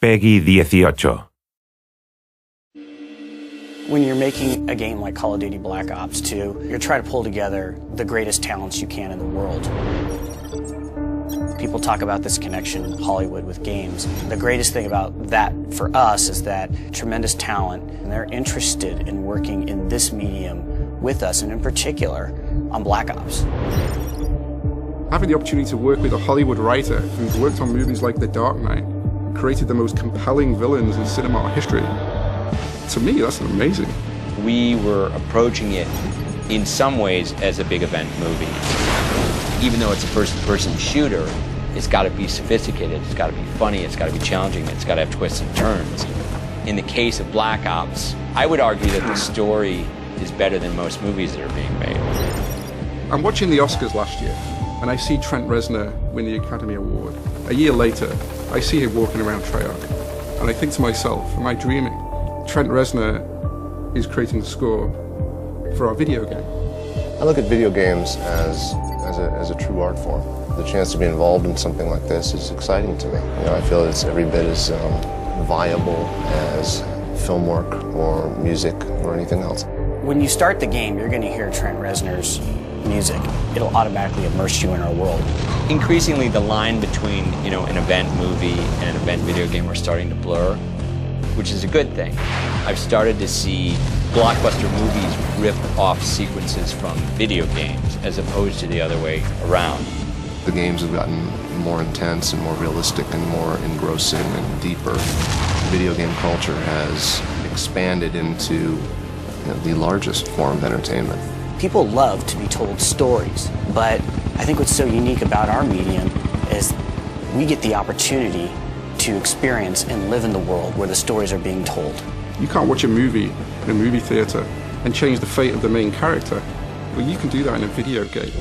Peggy 18. When you're making a game like Call of Duty Black Ops 2, you're trying to pull together the greatest talents you can in the world. People talk about this connection, Hollywood with games. The greatest thing about that for us is that tremendous talent, and they're interested in working in this medium with us, and in particular, on Black Ops. Having the opportunity to work with a Hollywood writer who's worked on movies like The Dark Knight, created the most compelling villains in cinema history, to me, that's amazing. We were approaching it in some ways as a big event movie. Even though it's a first-person shooter, it's got to be sophisticated, it's got to be funny, it's got to be challenging, it's got to have twists and turns. In the case of Black Ops, I would argue that the story is better than most movies that are being made. I'm watching the Oscars last year, and I see Trent Reznor win the Academy Award. A year later, I see him walking around Treyarch, and I think to myself, am I dreaming? Trent Reznor is creating the score for our video game. I look at video games as a true art form. The chance to be involved in something like this is exciting to me. You know, I feel it's every bit as viable as film work or music or anything else. When you start the game, you're going to hear Trent Reznor's music. It'll automatically immerse you in our world. Increasingly, the line between, an event movie and an event video game are starting to blur, which is a good thing. I've started to see blockbuster movies rip off sequences from video games as opposed to the other way around. The games have gotten more intense and more realistic and more engrossing and deeper. Video game culture has expanded into the largest form of entertainment. People love to be told stories, but I think what's so unique about our medium is we get the opportunity to experience and live in the world where the stories are being told. You can't watch a movie in a movie theater and change the fate of the main character. Well, you can do that in a video game.